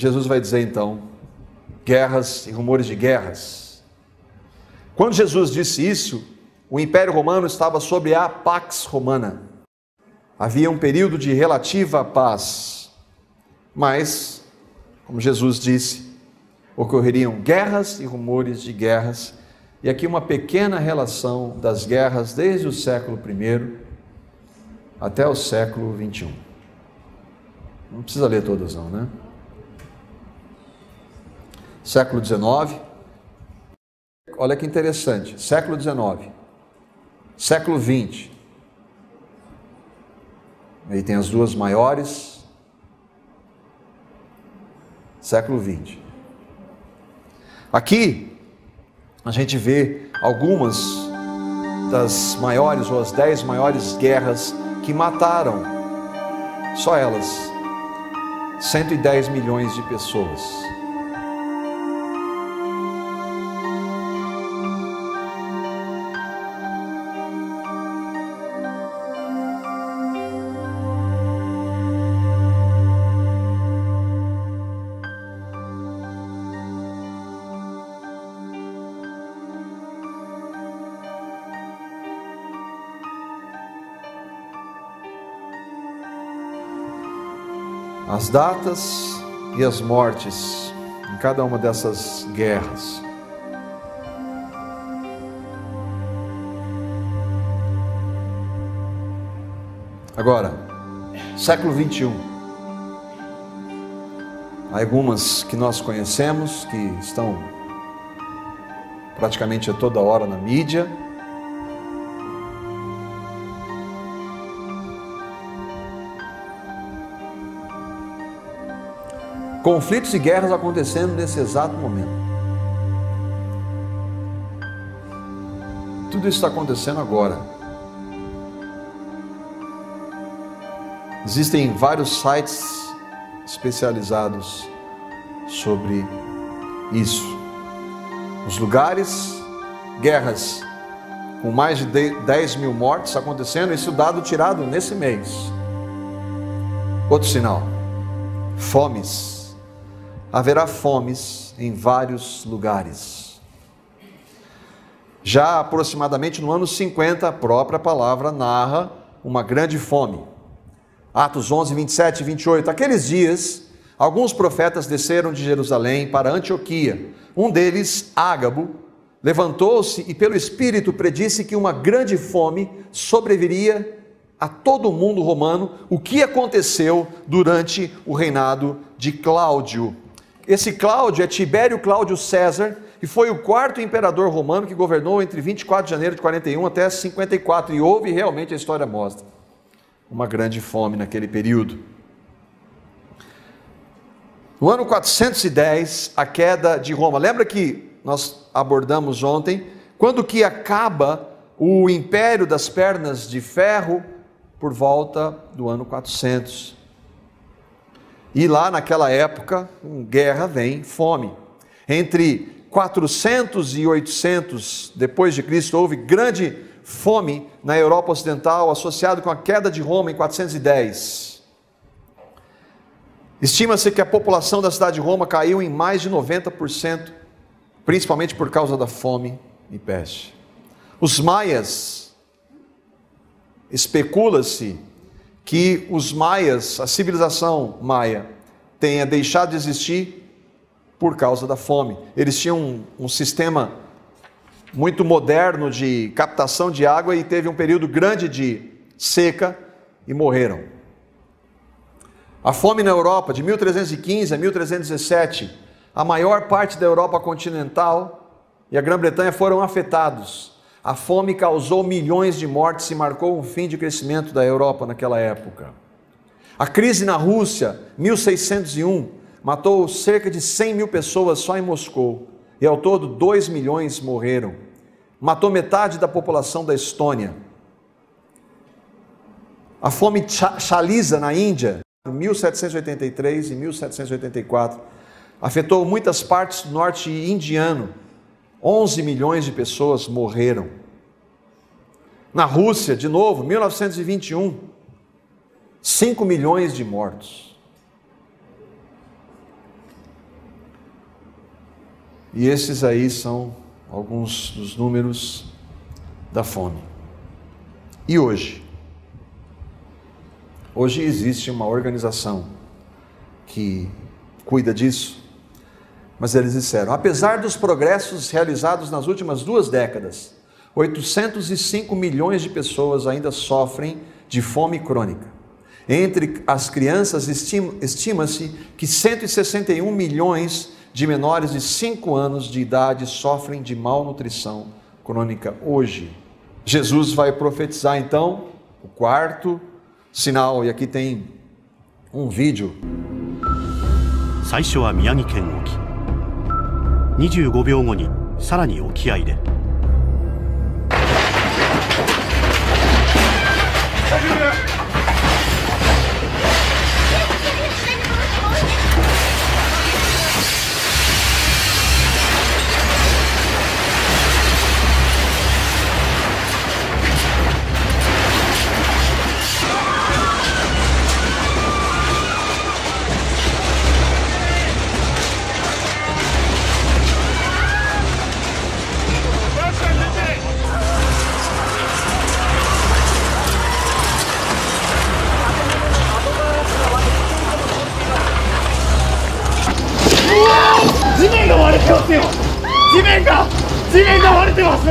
Jesus vai dizer então, guerras e rumores de guerras. Quando Jesus disse isso, o Império Romano estava sob a Pax Romana. Havia um período de relativa paz, mas, como Jesus disse, ocorreriam guerras e rumores de guerras, e aqui uma pequena relação das guerras desde o século I até o século XXI. Não precisa ler todas não, né? Século XIX, olha que interessante, século XIX, século XX, aí tem as duas maiores, século XX. Aqui a gente vê algumas das maiores ou as 10 maiores guerras que mataram, só elas, 110 milhões de pessoas. As datas e as mortes em cada uma dessas guerras. Agora, século XXI. Há algumas que nós conhecemos, que estão praticamente a toda hora na mídia. Conflitos e guerras acontecendo nesse exato momento. Tudo isso está acontecendo agora. Existem vários sites especializados sobre isso. Os lugares, guerras com mais de 10 mil mortes acontecendo, isso dado tirado nesse mês. Outro sinal, fomes. Haverá fomes em vários lugares. Já aproximadamente no ano 50, a própria palavra narra uma grande fome. Atos 11, 27 e 28. Aqueles dias, alguns profetas desceram de Jerusalém para Antioquia. Um deles, Ágabo, levantou-se e pelo Espírito predisse que uma grande fome sobreviria a todo o mundo romano, o que aconteceu durante o reinado de Cláudio. Esse Cláudio é Tibério Cláudio César, e foi o quarto imperador romano que governou entre 24 de janeiro de 41 até 54, e houve realmente, a história mostra, uma grande fome naquele período. No ano 410, a queda de Roma. Lembra que nós abordamos ontem, quando que acaba o império das pernas de ferro? Por volta do ano 400. E lá naquela época, com guerra vem fome. Entre 400 e 800 depois de Cristo, houve grande fome na Europa Ocidental, associado com a queda de Roma em 410. Estima-se que a população da cidade de Roma caiu em mais de 90%, principalmente por causa da fome e peste. Os maias, especula-se que os maias, a civilização maia, tenha deixado de existir por causa da fome. Eles tinham um sistema muito moderno de captação de água e teve um período grande de seca e morreram. A fome na Europa, de 1315 a 1317, a maior parte da Europa continental e a Grã-Bretanha foram afetados. A fome causou milhões de mortes e marcou um fim de crescimento da Europa naquela época. A crise na Rússia, 1601, matou cerca de 100 mil pessoas só em Moscou, e ao todo 2 milhões morreram. Matou metade da população da Estônia. A fome chalisa na Índia, em 1783 e 1784, afetou muitas partes do norte indiano. 11 milhões de pessoas morreram. Na Rússia, de novo, 1921, 5 milhões de mortos. E esses aí são alguns dos números da fome. E hoje? Hoje existe uma organização que cuida disso, mas eles disseram, apesar dos progressos realizados nas últimas 2 décadas, 805 milhões de pessoas ainda sofrem de fome crônica. Entre as crianças, estima-se que 161 milhões de menores de 5 anos de idade sofrem de malnutrição crônica hoje. Jesus vai profetizar então o 4º sinal, e aqui tem um vídeo. 最初は宮城県沖25秒後にさらに沖合で 地面が割れてますよ。地面が割れてます。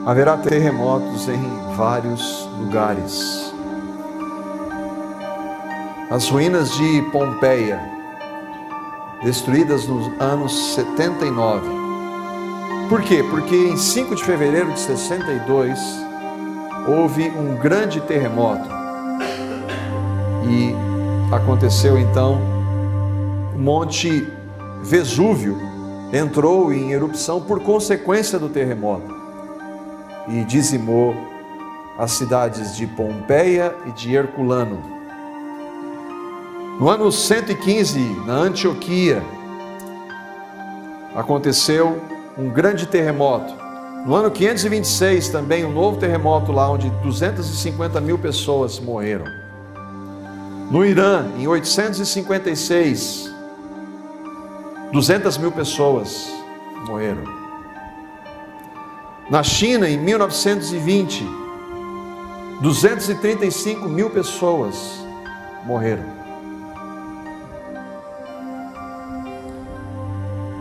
Haverá terremotos em vários lugares. As ruínas de Pompeia, destruídas nos anos 79. Por quê? Porque em 5 de fevereiro de 62, houve um grande terremoto. E aconteceu então, o Monte Vesúvio entrou em erupção por consequência do terremoto e dizimou as cidades de Pompeia e de Herculano. No ano 115, na Antioquia, aconteceu um grande terremoto. No ano 526 também um novo terremoto lá, onde 250 mil pessoas morreram. No Irã, em 856, 200 mil pessoas morreram. Na China, em 1920, 235 mil pessoas morreram.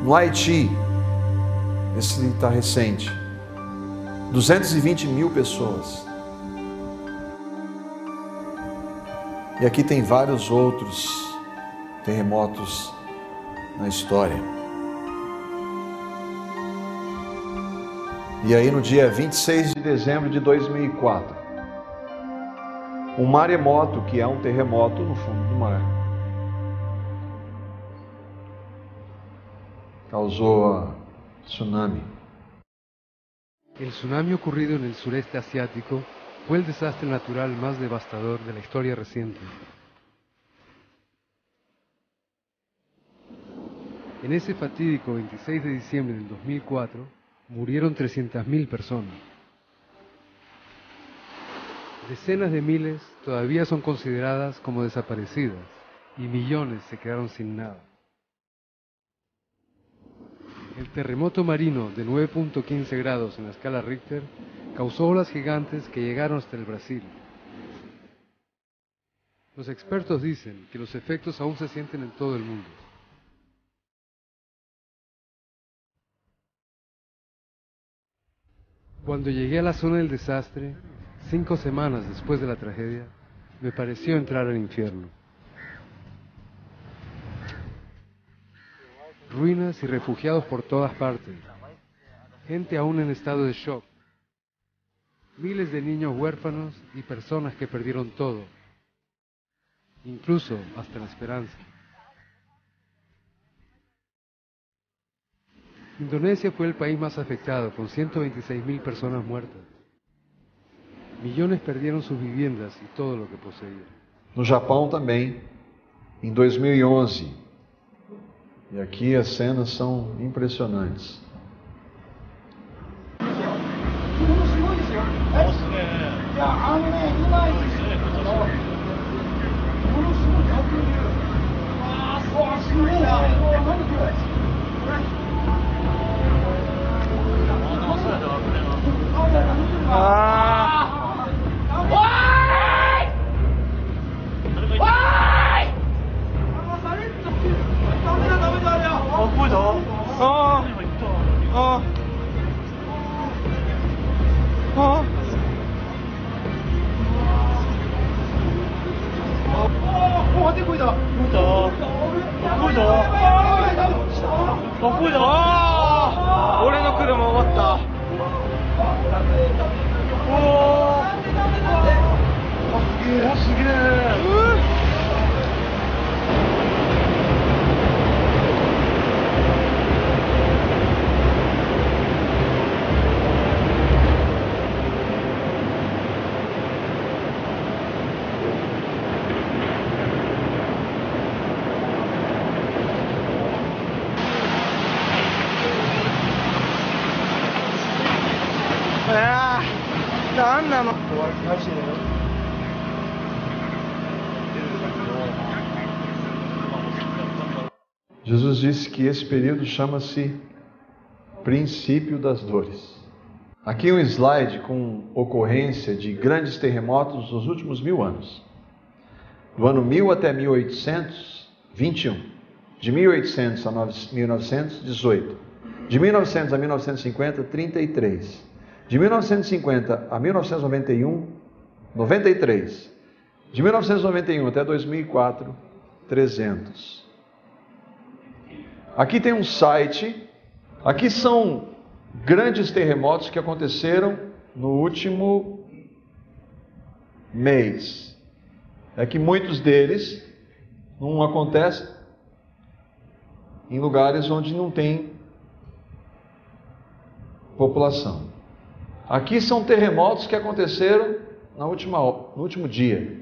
No Haiti, esse está recente, 220 mil pessoas. E aqui tem vários outros terremotos na história. E aí no dia 26 de dezembro de 2004, um maremoto, que é um terremoto no fundo do mar, causou tsunami. El tsunami ocurrido en el sureste asiático fue el desastre natural más devastador de la historia reciente. En ese fatídico 26 de diciembre del 2004, murieron 300.000 personas. Decenas de miles todavía son consideradas como desaparecidas y millones se quedaron sin nada. El terremoto marino de 9.15 grados en la escala Richter causó olas gigantes que llegaron hasta el Brasil. Los expertos dicen que los efectos aún se sienten en todo el mundo. Cuando llegué a la zona del desastre, 5 semanas después de la tragedia, me pareció entrar al infierno. Ruinas y refugiados por todas partes, gente aún en estado de shock, miles de niños huérfanos y personas que perdieron todo, incluso hasta la esperanza. Indonesia fue el país más afectado, con 126.000 personas muertas. Millones perdieron sus viviendas y todo lo que poseían. No Japão também, em 2011. E aqui as cenas são impressionantes. 俺の車終わった。おお。すげえ。なんなの。Jesus disse que esse período chama-se princípio das dores. Aqui um slide com ocorrência de grandes terremotos nos últimos 1000 anos. Do ano 1000 até 1821. De 1800 a 1900, 18. De 1900 a 1950, 33. De 1950 a 1991, 93. De 1991 até 2004, 300. Aqui tem um site. Aqui são grandes terremotos que aconteceram no último mês. É que muitos deles não acontecem em lugares onde não tem população. Aqui são terremotos que aconteceram no último dia.